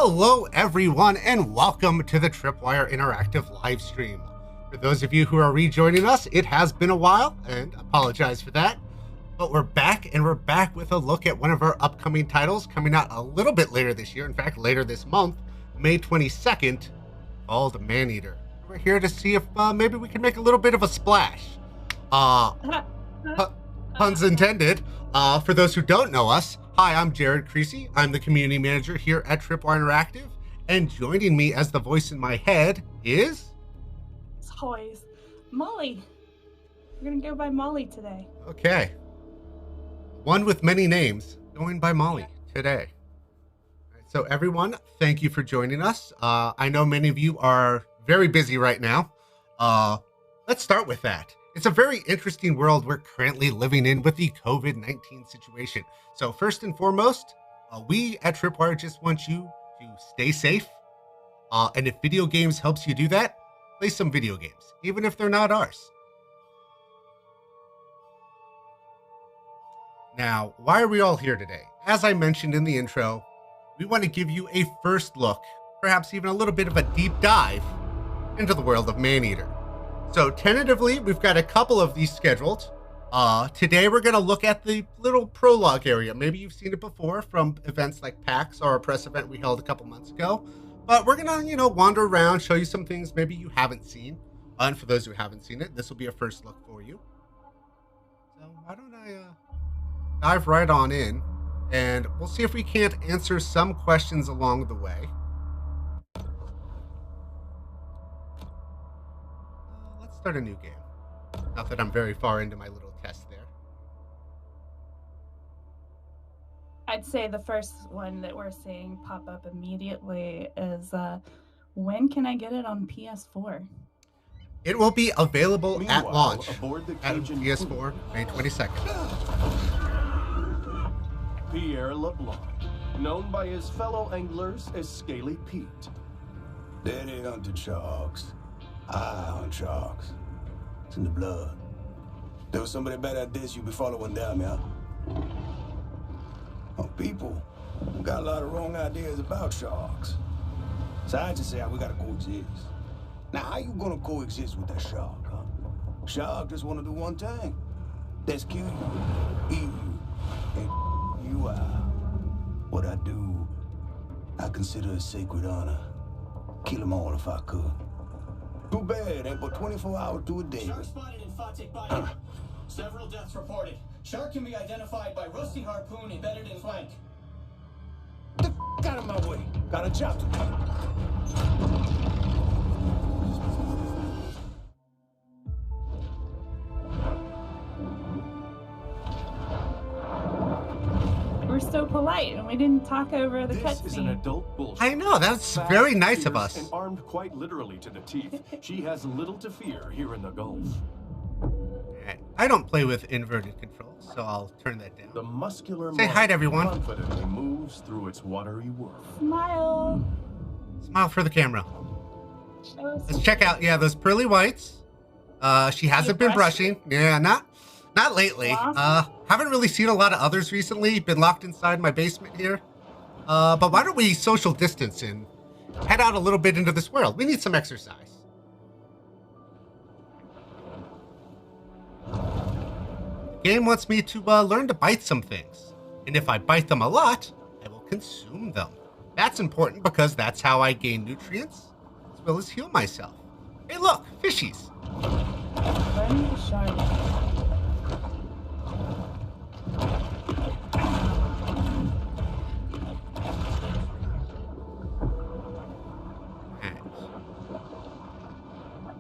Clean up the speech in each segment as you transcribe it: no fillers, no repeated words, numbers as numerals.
Hello everyone and welcome to the Tripwire Interactive live stream. For those of you who are rejoining us, it has been a while and apologize for that. But we're back with a look at one of our upcoming titles coming out a little bit later this year. In fact, later this month, May 22nd, called Maneater. We're here to see if maybe we can make a little bit of a splash. Puns intended. For those who don't know us, hi, I'm Jared Creasy. I'm the community manager here at Tripwire Interactive, and joining me as the voice in my head is... As always, Molly. We're gonna go by Molly today. Okay. One with many names, going by Molly today. So everyone, thank you for joining us. I know many of you are very busy right now. Let's start with that. It's a very interesting world we're currently living in with the COVID-19 situation. So first and foremost, we at Tripwire just want you to stay safe. And if video games helps you do that, play some video games, even if they're not ours. Now, why are we all here today? As I mentioned in the intro, we want to give you a first look, perhaps even a little bit of a deep dive into the world of Maneater. So tentatively, we've got a couple of these scheduled. Today, we're going to look at the little prologue area. Maybe you've seen it before from events like PAX or a press event we held a couple months ago. But we're going to, wander around, show you some things maybe you haven't seen. And for those who haven't seen it, this will be a first look for you. So why don't I dive right on in, and we'll see if we can't answer some questions along the way. Start a new game. Not that I'm very far into my little test there. I'd say the first one that we're seeing pop up immediately is when can I get it on PS4? It will be available at launch at PS4 May 22nd. Pierre LeBlanc, known by his fellow anglers as Scaly Pete. Daddy hunted sharks. I hunt sharks. It's in the blood. There was somebody better at this, you be following them, yeah? Oh, people got a lot of wrong ideas about sharks. So I just say we gotta coexist. Now, how you gonna coexist with that shark, huh? Shark just wanna do one thing. That's kill you, eat you, and you out. What I do, I consider a sacred honor. Kill them all if I could. Too bad, ain't but 24 hours to a day. Shark spotted in Fatik Bayou. Several deaths reported. Shark can be identified by rusty harpoon embedded in flank. Get the out of my way. Got a job to do. We're so polite and we didn't talk over the cutscene. This is an adult bullshit. I know, that's Fast, very nice of fierce, us. And armed quite literally to the teeth, she has little to fear here in the Gulf. I don't play with inverted controls, so I'll turn that down. The muscular Say hi to everyone. confidently moves through its watery world. Smile. Smile for the camera. Show us Let's check out, those pearly whites. She hasn't been brushing. Yeah, not lately. Haven't really seen a lot of others recently. Been locked inside my basement here. But why don't we social distance and head out a little bit into this world? We need some exercise. The game wants me to learn to bite some things. And if I bite them a lot, I will consume them. That's important because that's how I gain nutrients, as well as heal myself. Hey look, fishies. Learn the shark.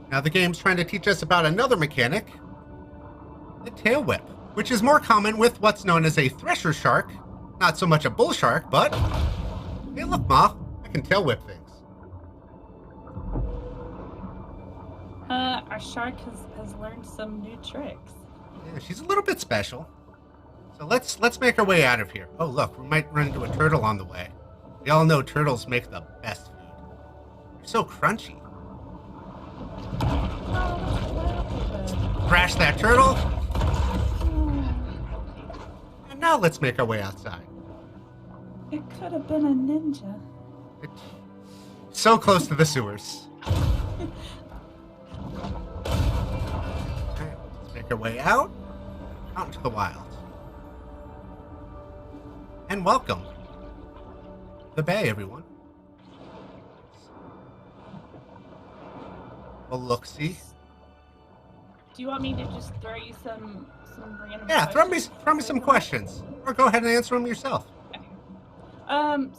Now the game's trying to teach us about another mechanic, the tail whip, which is more common with what's known as a thresher shark. Not so much a bull shark, but hey look, Ma, I can tail whip things. Our shark has learned some new tricks. Yeah, she's a little bit special. So let's make our way out of here. Oh look, we might run into a turtle on the way. We all know turtles make the best food. They're so crunchy. Crash that turtle. And now let's make our way outside. It could have been a ninja. So close to the sewers. Okay, let's make our way out into the wild. And welcome the bay, everyone. We'll look-see. Do you want me to just throw you some random Yeah, throw me questions? some questions, or go ahead and answer them yourself.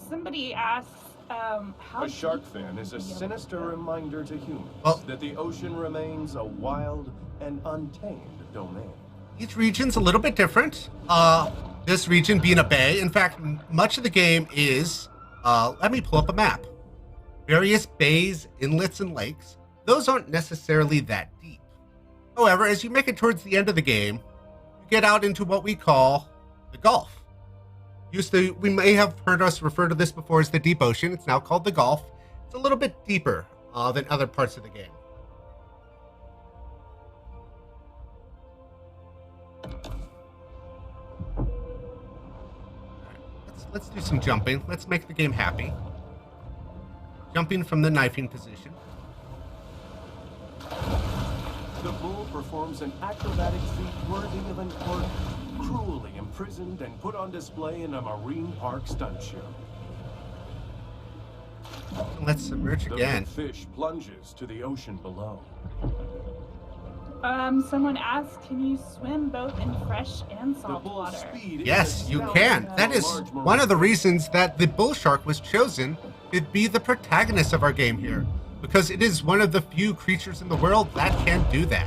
Somebody asks, how A shark deep fin is a would you be able to sinister go? reminder to humans Well- that the ocean remains a wild and untamed domain. Each region's a little bit different. This region being a bay. In fact, much of the game is, let me pull up a map. Various bays, inlets, and lakes. Those aren't necessarily that deep. However, as you make it towards the end of the game, you get out into what we call the Gulf. We may have heard us refer to this before as the deep ocean. It's now called the Gulf. It's a little bit deeper than other parts of the game. Let's do some jumping. Let's make the game happy. Jumping from the knifing position. The bull performs an acrobatic feat worthy of an orc, cruelly imprisoned and put on display in a marine park stunt show. Let's submerge The again. big fish plunges to the ocean below. Someone asks, can you swim both in fresh and The salt bull's water? speed is Yes, you astounding can. for That a is large one of the marine. reasons that the bull shark was chosen to be the protagonist of our game here, because it is one of the few creatures in the world that can do that.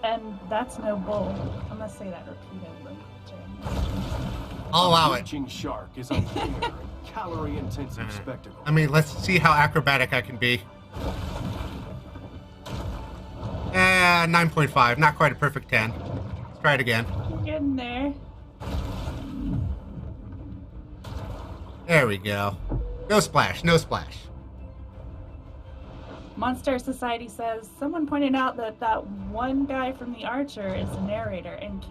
And that's no bull. I'm gonna say that repeatedly, James. I'll allow A it. bleaching shark is a rare and calorie-intensive spectacle. I mean, let's see how acrobatic I can be. 9.5. Not quite a perfect 10. Let's try it again. You're getting there. There we go. No splash. No splash. Monster Society says, someone pointed out that one guy from The Archer is the narrator and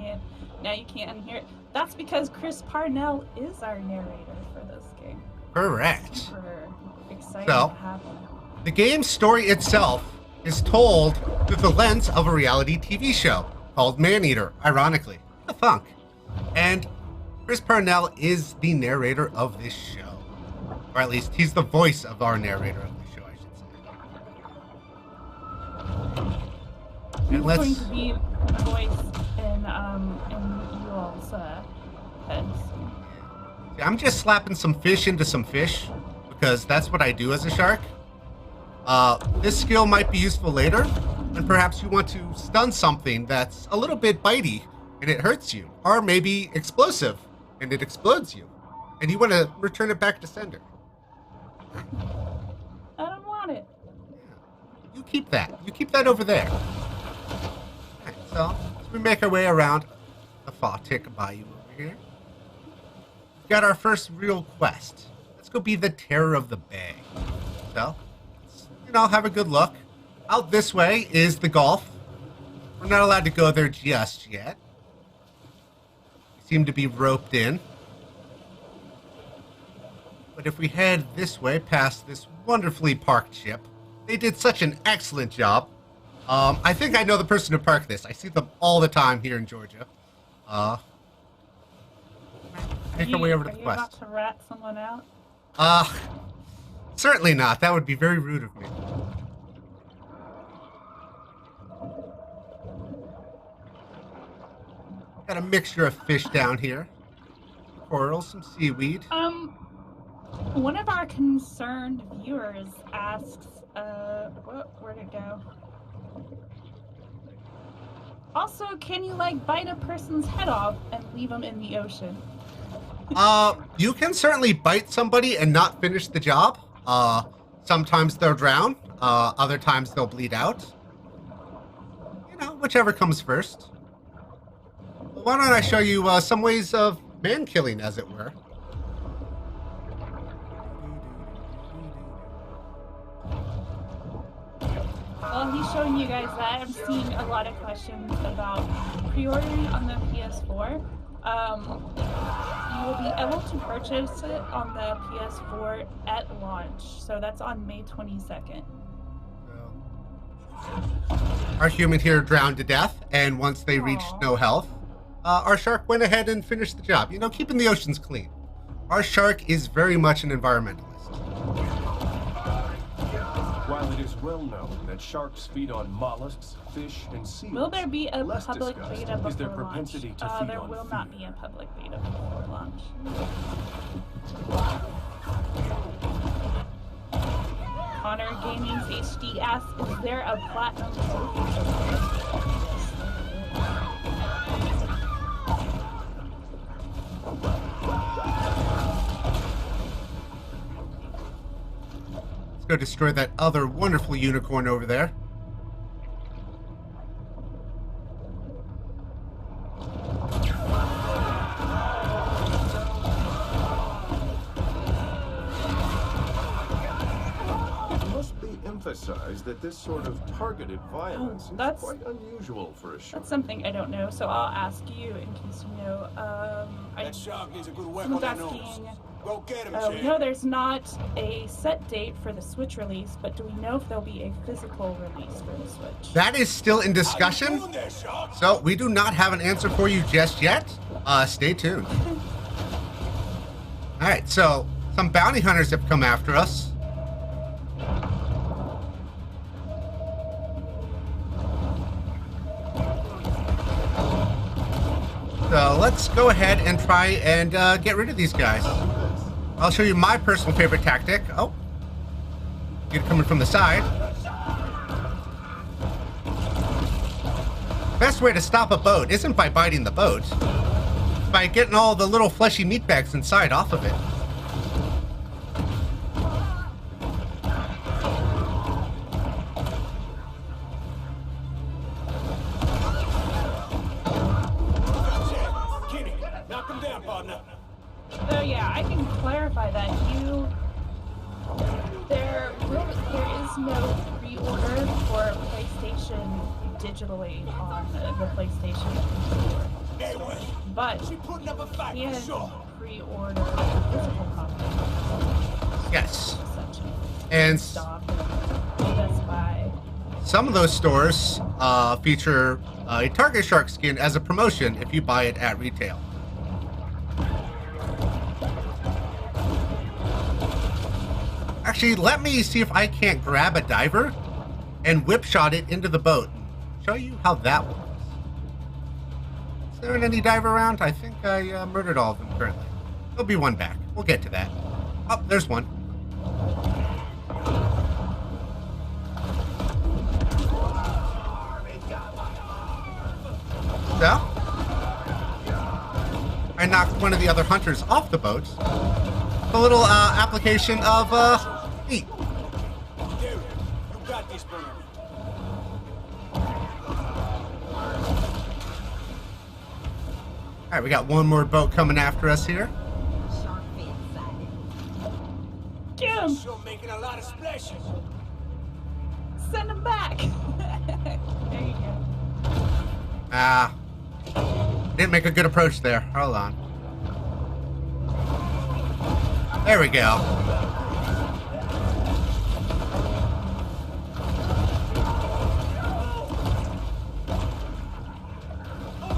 now you can't unhear it. That's because Chris Parnell is our narrator for this game. Correct. Super excited So- to have him. The game's story itself is told through the lens of a reality TV show called Maneater, ironically. The funk. And Chris Parnell is the narrator of this show. Or at least he's the voice of our narrator of the show, I should say. He's And let's going to be the voice in you all's heads. I'm just slapping some fish into some fish because that's what I do as a shark. This skill might be useful later, and perhaps you want to stun something that's a little bit bitey and it hurts you, or maybe explosive and it explodes you, and you want to return it back to sender. I don't want it. You keep that. You keep that over there. Alright, so as we make our way around the Fawtick Bayou over here, we've got our first real quest. Let's go be the terror of the bay. So, let's, have a good look. Out this way is the Gulf. We're not allowed to go there just yet. We seem to be roped in. But if we head this way, past this wonderfully parked ship, they did such an excellent job. I think I know the person who parked this. I see them all the time here in Georgia. Make our way over to the Are you about quest. to rat someone out? Certainly not. That would be very rude of me. Got a mixture of fish down here. Coral, some seaweed. One of our concerned viewers asks, where'd it go? Also, can you bite a person's head off and leave them in the ocean? You can certainly bite somebody and not finish the job. Sometimes they'll drown. Other times they'll bleed out. Whichever comes first. Why don't I show you some ways of man-killing, as it were. While he's showing you guys that, I'm seeing a lot of questions about pre-ordering on the PS4. You will be able to purchase it on the PS4 at launch. So that's on May 22nd. Our human here drowned to death, and once they reached no health, our shark went ahead and finished the job. You know, keeping the oceans clean. Our shark is very much an environmentalist. While it is well known that sharks feed on mollusks, fish, and seals, Will there be a less public discussed beta is before their launch? propensity to feed There on will fear. not be a public beta before launch. Honor Gaming's HD asks, is there a platinum trophy? Let's go destroy that other wonderful unicorn over there. Emphasize that this sort of targeted violence is that's- quite unusual for a shark. That's something I don't know, so I'll ask you in case you know. That shark needs a good weapon Someone's on that nose. asking, Go get him, we Chad. know there's not a set date for the Switch release, but do we know if there'll be a physical release for the Switch? That is still in How you discussion, doing there, shark? so we do not have an answer for you just yet. Stay tuned. Alright, so some bounty hunters have come after us. So let's go ahead and try and get rid of these guys. I'll show you my personal favorite tactic. Oh, you're coming from the side. Best way to stop a boat isn't by biting the boat, it's by getting all the little fleshy meat bags inside off of it. Kenny, knock him down, partner. So yeah, I can clarify that there is no pre-order for PlayStation digitally on the PlayStation 4, Hey, wait. but She putting up a fight you for can sure. pre-order physical copies. Yes. Such And Stop. Best Buy. some of those stores feature a Target Shark skin as a promotion if you buy it at retail. Actually, let me see if I can't grab a diver and whip shot it into the boat. Show you how that works. Is there any diver around? I think I murdered all of them currently. There'll be one back. We'll get to that. Oh, there's one. So, I knocked one of the other hunters off the boat. A little application of heat. Derek, you got this, brother. All right, we got one more boat coming after us here. Get him! Sure making a lot of splashes. Send him back! There you go. Didn't make a good approach there. Hold on. There we go.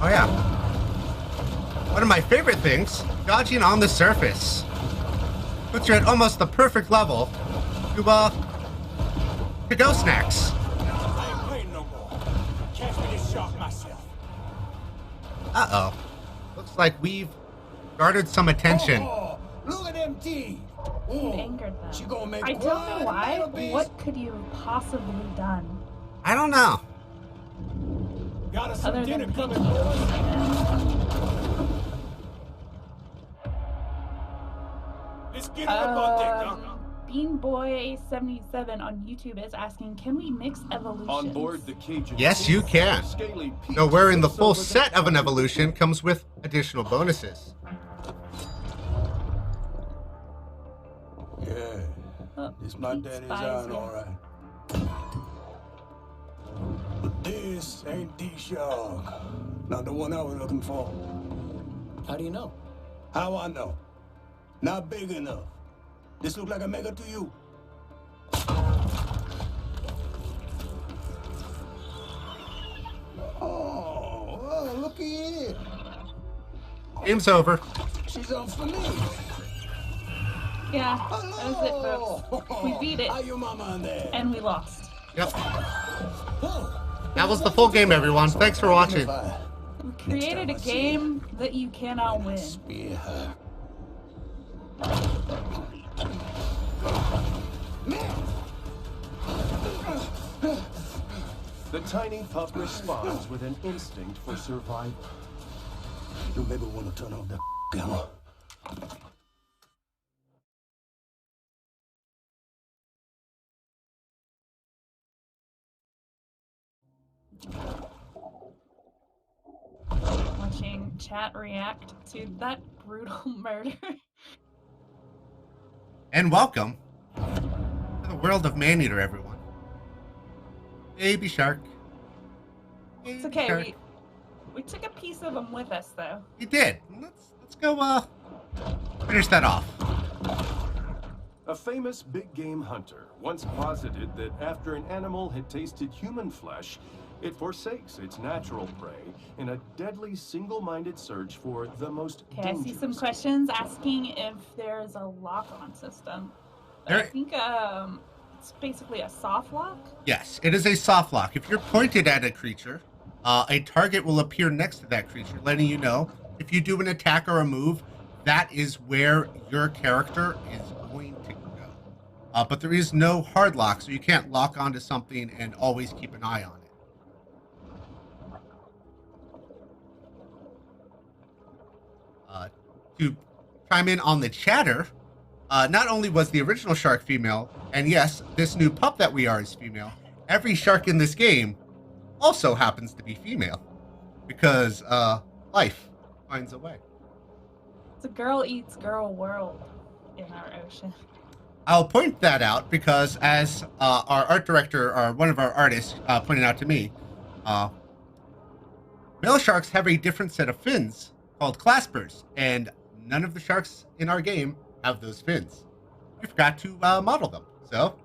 Oh yeah. One of my favorite things, dodging on the surface. Puts you at almost the perfect level to go snacks. I ain't playing no more. Catch me this shark myself. Uh-oh. Looks like we've garnered some attention. Oh, look at them teeth. You angered them. She gonna make I don't quite know a why. little piece. What could you have possibly done? I don't know. Got us some Other dinner than coming, pinky. boys. Let's get it up on deck, huh? Beanboy77 on YouTube is asking, can we mix evolutions? On board the Cajun. Yes, you can. Scaly peaks So wearing the race full over the set of an evolution comes with additional bonuses. Yeah, Oh, it's my Pete daddy's spies iron, you. all right. But this ain't the shark. Not the one I was looking for. How do you know? How I know? Not big enough. This look like a mega to you? Oh, look here. Game's over. She's on for me. Yeah, that was it, folks. We beat it, How your mama in there? and we lost. Yep. Whoa. That was the full game, everyone. Thanks for watching. We created a game that you cannot win. Spear her. The tiny pup responds with an instinct for survival. You maybe want to turn off that camera. Watching chat react to that brutal murder. And welcome to the world of Maneater, everyone. Baby shark. Baby It's okay, shark. we took a piece of them with us, though. He did. Let's go finish that off. A famous big game hunter once posited that after an animal had tasted human flesh, it forsakes its natural prey in a deadly single-minded search for the most Okay, I dangerous. see some questions asking if there's a lock-on system. I There- think it's basically a soft lock. Yes, it is a soft lock. If you're pointed at a creature, a target will appear next to that creature, letting you know if you do an attack or a move, that is where your character is going to go. But there is no hard lock, so you can't lock onto something and always keep an eye on it. To chime in on the chatter, not only was the original shark female, and yes, this new pup that we are is female, every shark in this game also happens to be female. Because life finds a way. It's a girl eats girl world in our ocean. I'll point that out because as our art director, or one of our artists, pointed out to me, male sharks have a different set of fins called claspers, and none of the sharks in our game have those fins. We forgot to model them, so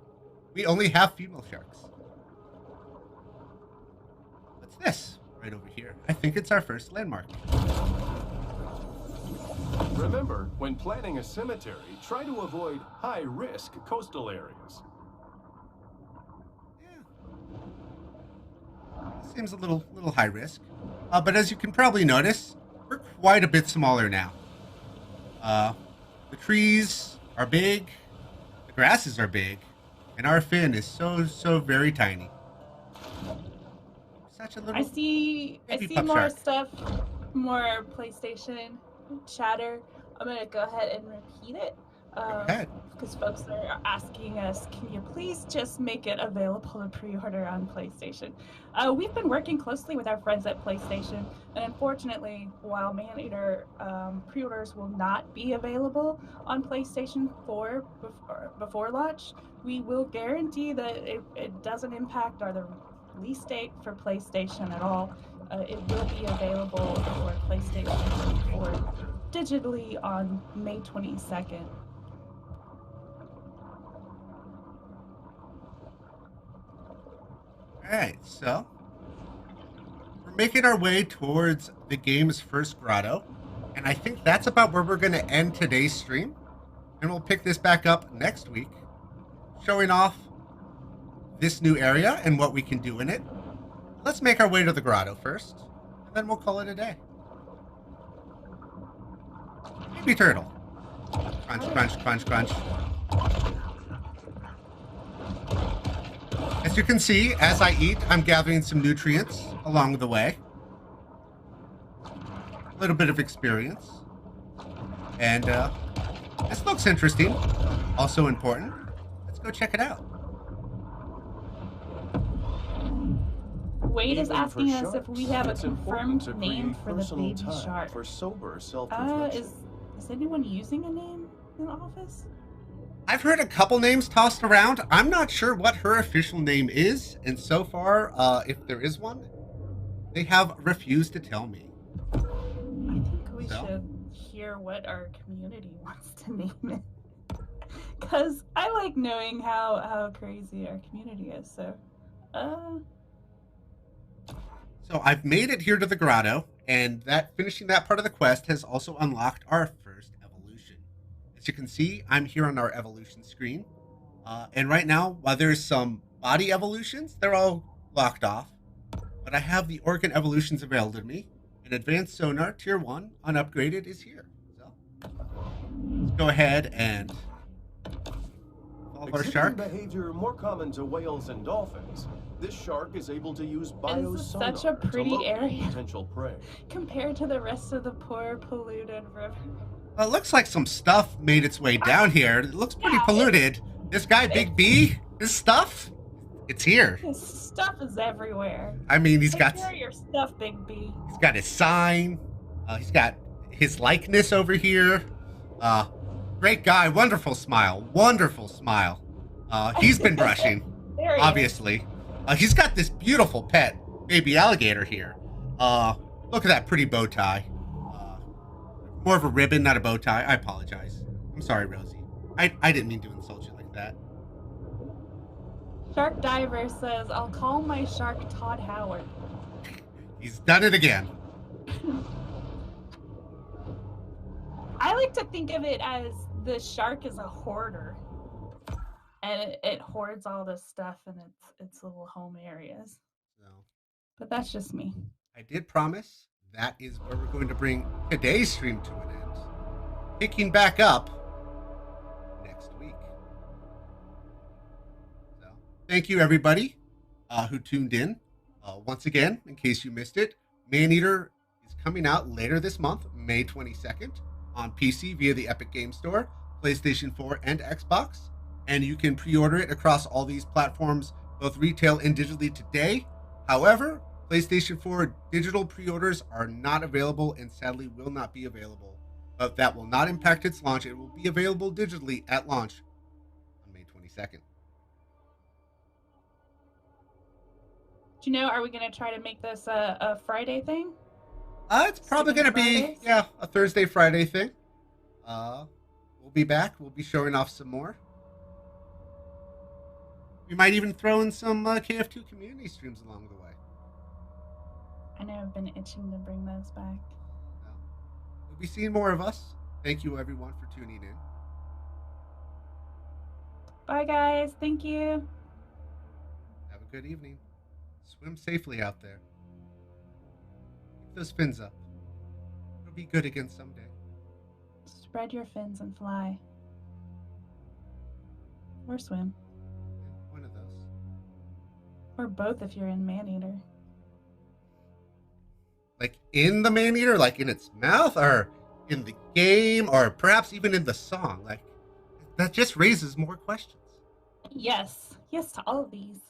we only have female sharks. What's this right over here? I think it's our first landmark. Remember, when planning a cemetery, try to avoid high-risk coastal areas. Seems a little high risk, but as you can probably notice, we're quite a bit smaller now. The trees are big, the grasses are big, and our fin is so very tiny. Such a little. I see baby more pup shark. stuff, more PlayStation chatter. I'm gonna go ahead and repeat it. Go ahead. Because folks are asking us, can you please just make it available to pre-order on PlayStation? We've been working closely with our friends at PlayStation, and unfortunately, while Maneater pre-orders will not be available on PlayStation 4 before launch, we will guarantee that it doesn't impact the release date for PlayStation at all. It will be available for PlayStation 4 digitally on May 22nd. Alright, so we're making our way towards the game's first grotto, and I think that's about where we're going to end today's stream, and we'll pick this back up next week, showing off this new area and what we can do in it. Let's make our way to the grotto first, and then we'll call it a day. Baby turtle. Crunch, crunch, crunch, crunch. As you can see, as I eat, I'm gathering some nutrients along the way. A little bit of experience. And this looks interesting. Also important. Let's go check it out. Wade is Even for asking us if we sharks, have a it's important confirmed to name create for the personal baby time shark. for sober self-reflection. Is anyone using a name in the office? I've heard a couple names tossed around. I'm not sure what her official name is, and so far, if there is one, they have refused to tell me. I think we So? should hear what our community wants to name it. Because I like knowing how crazy our community is. So, So I've made it here to the grotto, and that finishing that part of the quest has also unlocked our first evolution. As you can see, I'm here on our evolution screen. And right now, while there's some body evolutions, they're all locked off. But I have the organ evolutions available to me. An advanced sonar tier 1 unupgraded is here. So let's go ahead and follow our Exhibiting shark. behavior more common to whales and dolphins. This shark is able to use this is biosonar such a pretty to locate area. potential prey. compared to the rest of the poor polluted river. Well, it looks like some stuff made its way down here. It looks pretty Yeah, polluted. This guy, Big B, his stuff, it's here. His stuff is everywhere. I mean, he's Take got care of your stuff, Big B. he's got his sign. He's got his likeness over here. Great guy, wonderful smile, wonderful smile. He's been brushing, There he obviously. He's got this beautiful pet baby alligator here. Look at that pretty bow tie. More of a ribbon, not a bow tie. I apologize. I'm sorry, Rosie. I didn't mean to insult you like that. is. Shark Diver says, I'll call my shark Todd Howard. He's done it again. I like to think of it as the shark is a hoarder. And it hoards all this stuff in its little home areas. So But that's just me. I did promise that is where we're going to bring today's stream to an end. Picking back up next week. So thank you everybody who tuned in. Once again, in case you missed it, Maneater is coming out later this month, May 22nd, on PC via the Epic Game Store, PlayStation 4, and Xbox. And you can pre-order it across all these platforms, both retail and digitally today. However, PlayStation 4 digital pre-orders are not available and sadly will not be available. But that will not impact its launch. It will be available digitally at launch on May 22nd. Do you know, are we going to try to make this a Friday thing? It's probably going to be, Fridays? a Thursday, Friday thing. We'll be back. We'll be showing off some more. We might even throw in some KF2 community streams along the way. I know I've been itching to bring those back. You'll be seeing more of us. Thank you, everyone, for tuning in. Bye, guys. Thank you. Have a good evening. Swim safely out there. Keep those fins up. It'll be good again someday. Spread your fins and fly. Or swim. Yeah, one of those. Or both if you're in Maneater. Like in the Maneater, like in its mouth, or in the game, or perhaps even in the song. Like, that just raises more questions. Yes. Yes to all of these.